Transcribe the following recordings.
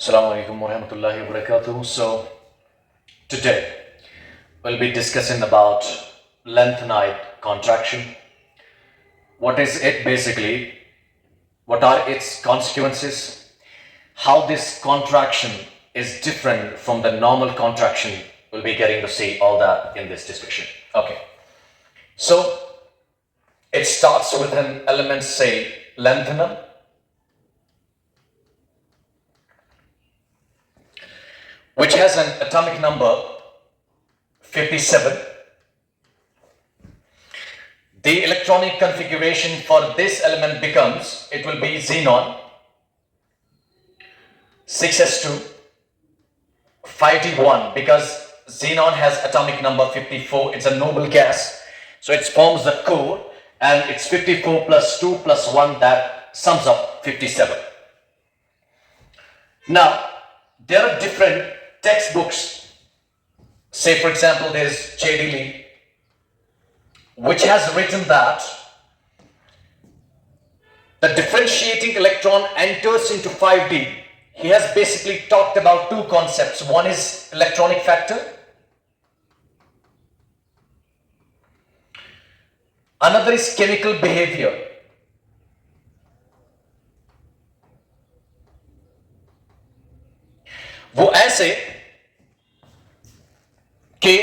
Assalamu alaikum wa rahmatullahi wa barakatuh. So, today we'll be discussing about lengthenide contraction. What is it basically? What are its consequences? How this contraction is different from the normal contraction? We'll be getting to see all that in this discussion. Okay. So, it starts with an element, say, lanthanum, which has an atomic number 57. The electronic configuration for this element becomes, it will be xenon 6s2 5d1, because xenon has atomic number 54. It's a noble gas, so it forms the core, and it's 54 plus 2 plus 1 that sums up 57. Now, there are different textbooks. Say, for example, there's J.D. Lee, which has written that the differentiating electron enters into 5D. He has basically talked about two concepts. One is electronic factor. Another is chemical behavior. वो ऐसे कि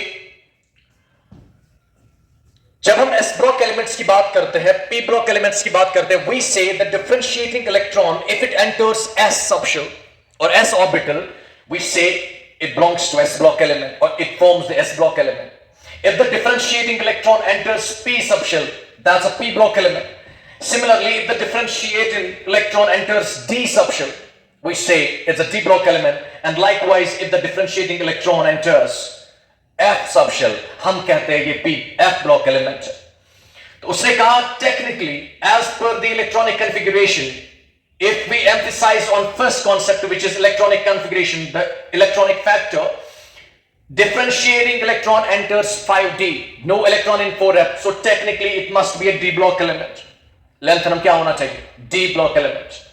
जब हम s block elements की बात करते हैं, p block elements की बात करते हैं, we say the differentiating electron, if it enters s subshell or s orbital, we say it belongs to s block element, or it forms the s block element. If the differentiating electron enters p subshell, that's a p block element. Similarly, if the differentiating electron enters d subshell, we say it's a d block element. And likewise, if the differentiating electron enters F subshell, हम कहते हैं ये P F block element है. तो उसने कहा technically, as per the electronic configuration, if we emphasize on first concept, which is electronic configuration, the electronic factor, differentiating electron enters 5d, no electron in 4f, so technically it must be a d block element. Lanthanum क्या होना चाहिए? D block element.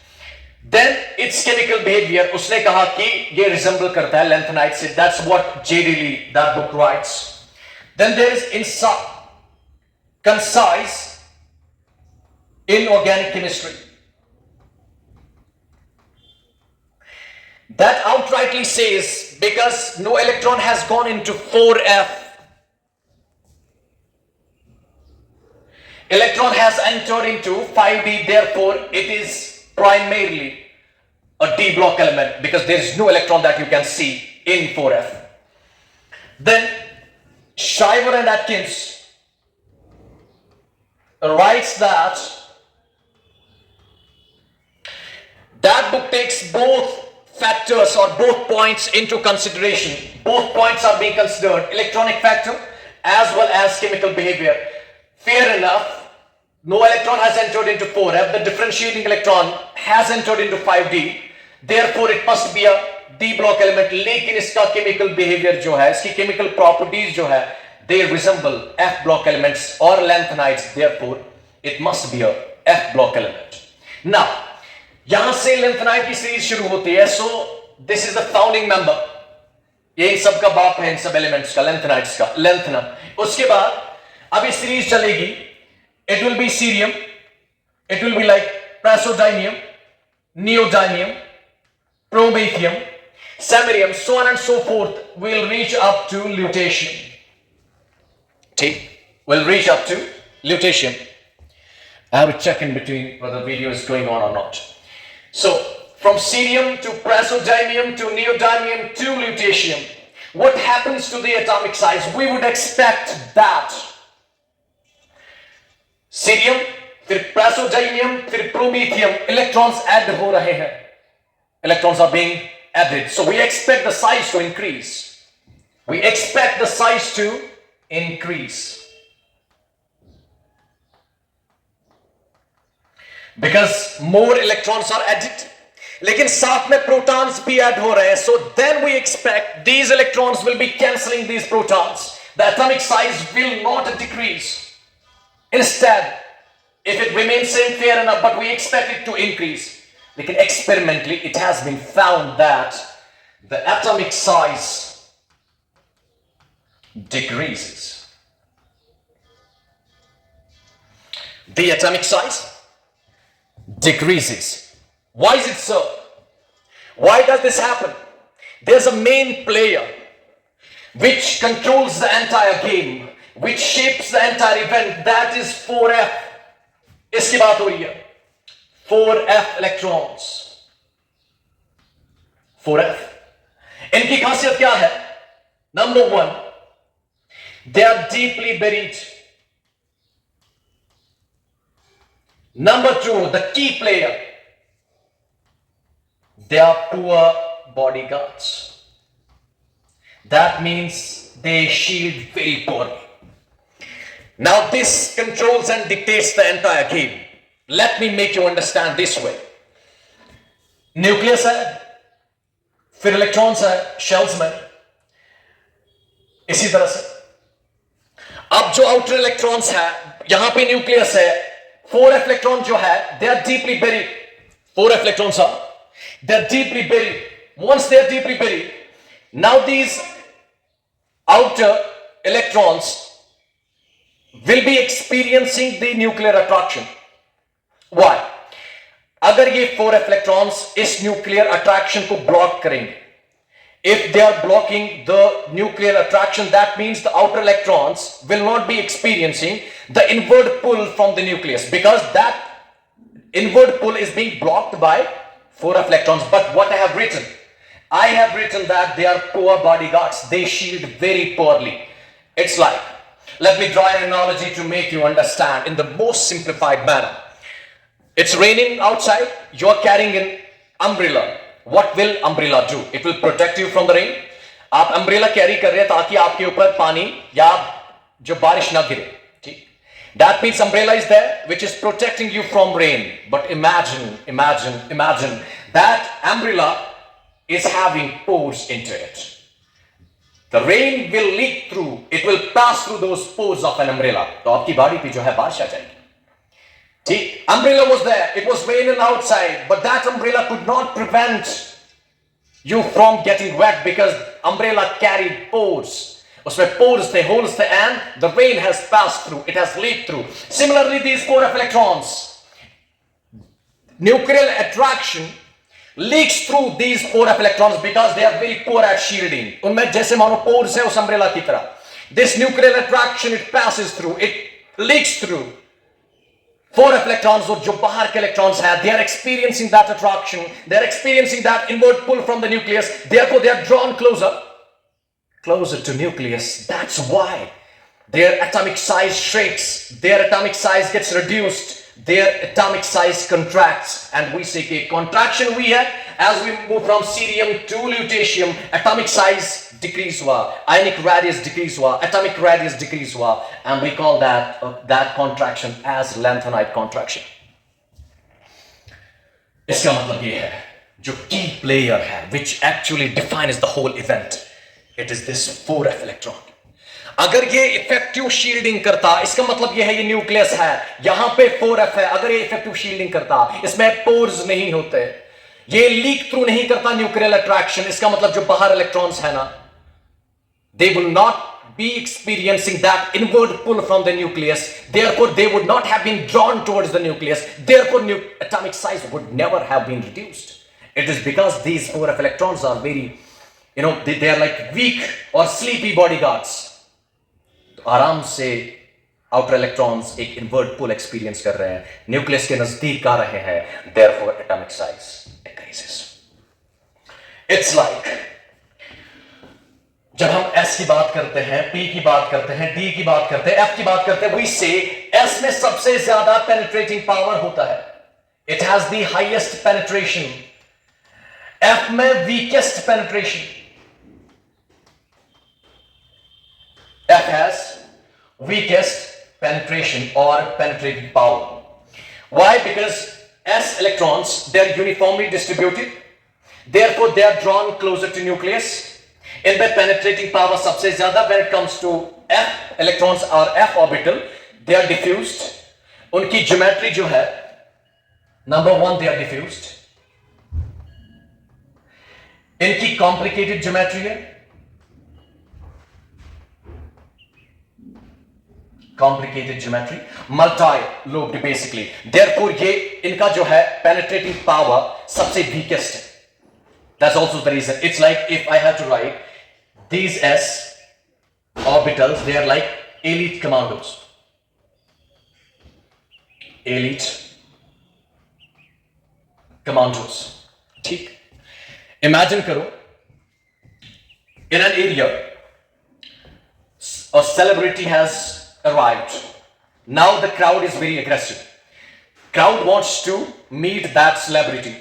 Then its chemical behavior, उसने कहा कि ये resemble करता है lanthanide से. That's what J.D. Lee, that book, writes. Then there is concise inorganic chemistry. That outrightly says, because no electron has gone into 4f, electron has entered into 5d, therefore it is primarily a D block element, because there is no electron that you can see in 4f. Then Shiver and Atkins writes that book takes both factors or both points into consideration. Both points are being considered, electronic factor as well as chemical behavior. Fair enough, no electron has entered into 4f, the differentiating electron has entered into 5d, therefore it must be a d block element. लेकिन इसका chemical behavior जो है, इसकी chemical properties जो है, they resemble f block elements or lanthanides, therefore it must be a f block element. Now, यहाँ से lanthanide की सीरीज शुरू होती है, so this is the founding member. ये इन सब का बाप है, इन सब elements का, lanthanides का, lanthanum. उसके बाद अब ये सीरीज चलेगी. It will be cerium, it will be like praseodymium, neodymium, promethium, samarium, so on and so forth, will reach up to lutetium. Will reach up to lutetium. I have to check in between whether the video is going on or not. So, from cerium to praseodymium to neodymium to lutetium, what happens to the atomic size? We would expect that cerium, फिर praseodymium, फिर promethium, electrons add हो रहे हैं. Electrons are being added. So we expect the size to increase. We expect the size to increase. Because more electrons are added. लेकिन साथ में protons भी add हो रहे हैं. So then we expect these electrons will be cancelling these protons. The atomic size will not decrease. Instead, if it remains same, fair enough, but we expect it to increase. लेकिन experimentally it has been found that the atomic size decreases. The atomic size decreases. Why is it so? Why does this happen? There's a main player which controls the entire game, which shapes the entire event. That is 4f. इसकी बात हो रही है. 4f electrons. 4f. इनकी खासियत क्या है? Number one, they are deeply buried. Number two, the key player, they are poor bodyguards. That means they shield very poorly. Now this controls and dictates the entire game. Let me make you understand this way. Nucleus है, फिर electrons है shells में. इसी तरह से अब जो outer electrons है, यहां पे न्यूक्लियस है. 4f इलेक्ट्रॉन जो है, they are deeply buried. 4f electrons are, they are deeply buried. Once they are deeply buried, now these outer electrons will be experiencing the nuclear attraction. Why? अगर ये 4f electrons इस nuclear attraction को block करेंगे, if they are blocking the nuclear attraction, that means the outer electrons will not be experiencing the inward pull from the nucleus, because that inward pull is being blocked by 4f electrons. But what I have written that they are poor bodyguards. They shield very poorly. It's like, let me draw an analogy to make you understand in the most simplified manner. It's raining outside, you're carrying an umbrella. What will umbrella do? It will protect you from the rain. आप umbrella carry कर रहे हैं ताकि आपके ऊपर पानी या जो बारिश ना गिरे. ठीक? That means umbrella is there which is protecting you from rain. But imagine that umbrella is having pores into it. The rain will leak through. It will pass through those pores of an umbrella. तो आपकी बाड़ी पे जो है बारिश आ जाएगी. ठीक? Umbrella was there. It was raining outside, but that umbrella could not prevent you from getting wet because umbrella carried pores. उसमें pores थे, holes थे, and the rain has passed through. It has leaked through. Similarly, these 4f electrons, nuclear attraction leaks through these 4f electrons because they are very poor at shielding. उनमें जैसे मानो pores है उस umbrella की तरह. This nuclear attraction, it passes through, it leaks through. 4f electrons और जो बाहर के electrons हैं, they are experiencing that attraction, they are experiencing that inward pull from the nucleus. Therefore, they are drawn closer to nucleus. That's why their atomic size shrinks, their atomic size gets reduced, their atomic size contracts, and we say कि contraction हुई है as we move from cerium to lutetium. Atomic size decrease हुआ, ionic radius decrease हुआ, atomic radius decrease हुआ, and we call that contraction as lanthanide contraction. इसका मतलब ये है जो key player है which actually defines the whole event. It is this 4f electron. अगर ये इफेक्टिव शील्डिंग करता, इसका मतलब ये है ये न्यूक्लियस है, यहां पे 4f है, अगर ये इफेक्टिव शील्डिंग करता, इसमें पोर्स नहीं होते, ये लीक थ्रू नहीं करता न्यूक्लियर अट्रैक्शन, इसका मतलब जो बाहर इलेक्ट्रॉन्स है ना, they will not be experiencing that inward pull from the nucleus. Therefore, they would not have been drawn towards the nucleus. Therefore, atomic size would never have been reduced. It is because these 4f electrons are very, they are like weak or sleepy bodyguards. आराम से outer electrons एक invert पुल experience कर रहे हैं, nucleus के नजदीक आ रहे हैं, therefore atomic size decreases. It's like जब हम S की बात करते हैं, P की बात करते हैं, D की बात करते हैं, F की बात करते हैं, we say S में सबसे ज्यादा penetrating power होता है. It has the highest penetration. F में weakest penetration. F has weakest penetration or penetrating power. Why? Because S electrons, they are uniformly distributed. Therefore, they are drawn closer to nucleus. In their penetrating power, सबसे ज़्यादा when it comes to F electrons or F orbital, they are diffused. उनकी geometry जो है, number one, they are diffused. इनकी complicated geometry है, complicated geometry, multi lobed basically, therefore ये इनका जो है पेनिट्रेटिंग पावर सबसे वीकेस्ट है. That's also the reason. It's like if I have to write these S orbitals, they are like elite commandos. Elite commandos. ठीक. Imagine करो, in an area, a celebrity has arrived. Now the crowd is very aggressive. Crowd wants to meet that celebrity.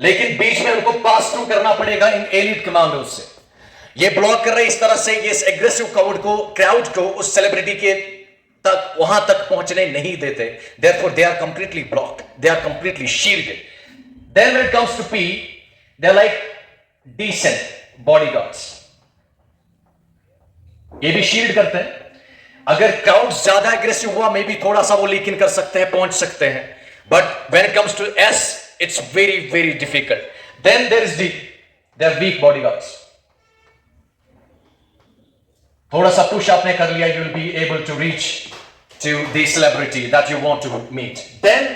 लेकिन बीच में उनको pass through करना पड़ेगा इन elite commandos से. ये block कर रहे इस तरह से, ये इस एग्रेसिव क्राउड को उस सेलिब्रिटी के तक वहां तक पहुंचने नहीं देते. Therefore they are completely blocked. They are completely shielded. Then when it comes to P, they are like decent bodyguards. ये भी शील्ड करते हैं. अगर क्राउड ज्यादा एग्रेसिव हुआ, मे बी थोड़ा सा वो लीक इन कर सकते हैं, पहुंच सकते हैं. But when it comes to S, it's very difficult. Then there is D. They are weak bodyguards. थोड़ा सा पुश आपने कर लिया, you will be able to reach to the celebrity that you want to meet. Then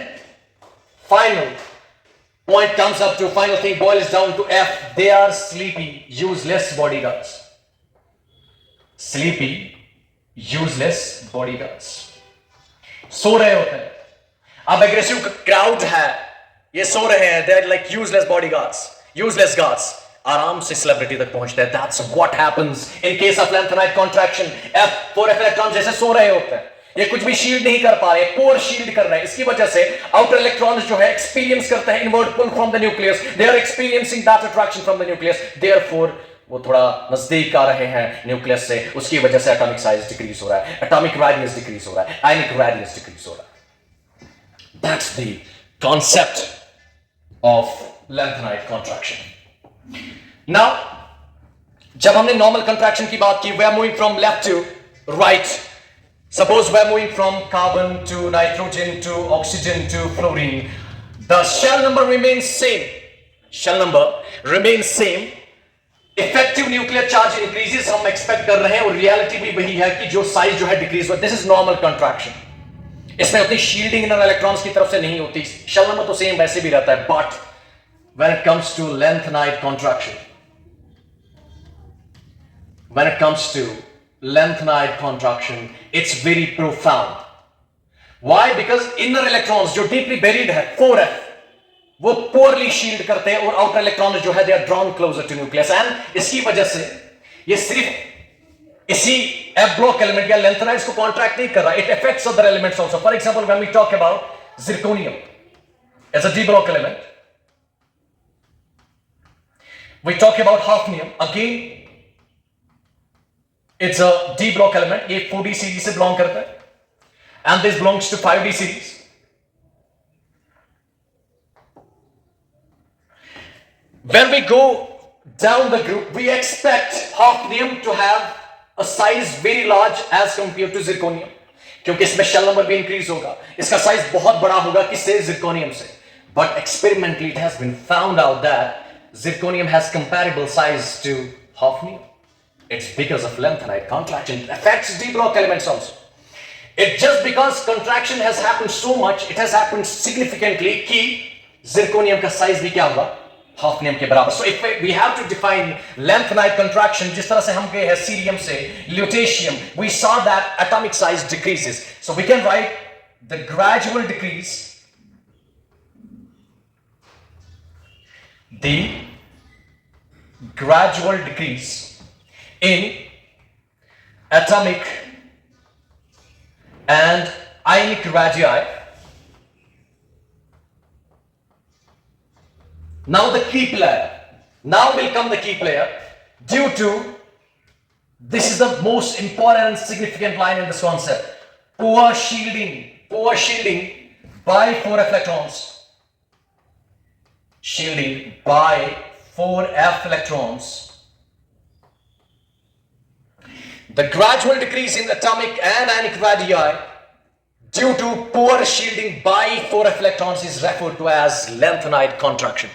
final point comes up to, final thing boils down to F. They are sleepy, useless bodyguards. Sleepy, useless bodyguards. सो रहे होते हैं. अब aggressive crowd है, ये सो रहे हैं, they're like useless bodyguards, useless guards. आराम से सेलिब्रिटी तक पहुंचते हैं. That's what happens in case of lanthanide contraction. F4F electron जैसे सो रहे होते हैं, ये कुछ भी शील्ड नहीं कर पा रहे, पोर शील्ड कर रहे हैं. इसकी वजह से आउटर इलेक्ट्रॉन्स जो है एक्सपीरियंस करते हैं inward pull from the nucleus. They are experiencing that attraction from the nucleus. Therefore वो थोड़ा नजदीक आ रहे हैं न्यूक्लियस से, उसकी वजह से एटॉमिक साइज डिक्रीज हो रहा है, एटॉमिक रेडियस डिक्रीज हो रहा है, आयनिक रेडियस डिक्रीज हो रहा है. That's the concept of lanthanide contraction. Now, जब हमने normal contraction की बात की, we are moving from left to right. Suppose we are moving from carbon to nitrogen to oxygen to fluorine. The shell number remains same. Shell number remains same. Effective nuclear charge increases, हम expect कर रहे हैं, और reality भी वही है कि जो size जो है decrease हुआ. This is normal contraction. इसमें उतनी शील्डिंग इनर इलेक्ट्रॉन्स की तरफ से नहीं होती. शेल नंबर तो सेम वैसे भी रहता है. But when it comes to lanthanide contraction, when it comes to lanthanide contraction, it's very profound. Why? Because inner electrons जो deeply buried है 4f, वो poorly shield करते हैं, और outer electrons जो है they are drawn closer to nucleus. and इसकी वजह से ये सिर्फ इसी F block element या lanthanides को contract नहीं कर रहा, it affects other elements also. For example, when we talk about zirconium as a D block element, we talk about hafnium, again it's a D block element. ये 4D series से belong करता है, and this belongs to 5D series. When we go down the group, we expect hafnium to have a size very large as compared to zirconium, क्योंकि इसमें shell number भी increase होगा, इसका size बहुत बड़ा होगा किससे, zirconium से. But experimentally it has been found out that zirconium has comparable size to hafnium. It's because of lanthanide contraction. It affects D block elements also. It just because contraction has happened so much, it has happened significantly कि zirconium का size भी क्या होगा, hafnium के बराबर. So if we have to define lanthanide contraction, जिस तरह से हम गए हैं cerium से lutetium, we saw that atomic size decreases. So we can write the gradual decrease, in atomic and ionic radii. Now the key player. Now will come the key player. Due to, this is the most important and significant line in this concept. Poor shielding by 4f electrons. Shielding by 4f electrons. The gradual decrease in atomic and ionic radii due to poor shielding by 4f electrons is referred to as lanthanide contraction.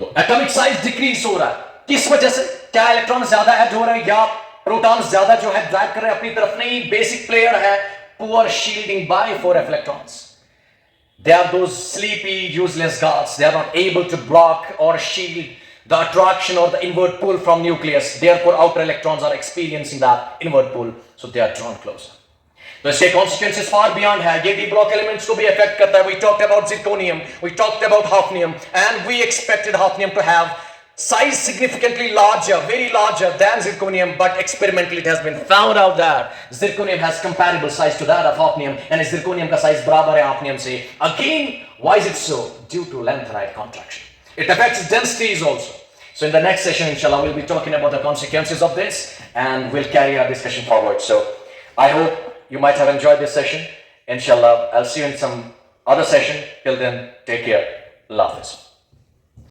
तो atomic size decrease हो रहा है, किस वजह से? क्या electron ज्यादा add हो रहे हैं या प्रोटॉन ज्यादा जो है ड्रैग कर रहे हैं अपनी तरफ? नहीं, बेसिक प्लेयर है poor shielding by 4f electrons. They are those sleepy, useless guards. They are not able to block or shield the attraction or the inward pull from nucleus. Therefore, outer electrons are experiencing that inward pull, so they are drawn closer. तो इसके consequences far beyond है. ये d block elements को भी affect करता है. We talked about zirconium, we talked about hafnium, and we expected hafnium to have size significantly larger, very larger than zirconium, but experimentally it has been found out that zirconium has comparable size to that of hafnium, and zirconium का size बराबर है hafnium से. Again, why is it so? Due to lanthanide contraction. It affects densities also. So in the next session, inshallah, we'll be talking about the consequences of this, and we'll carry our discussion forward. So I hope you might have enjoyed this session. Inshallah, I'll see you in some other session. Till then, take care. Allah Hafiz.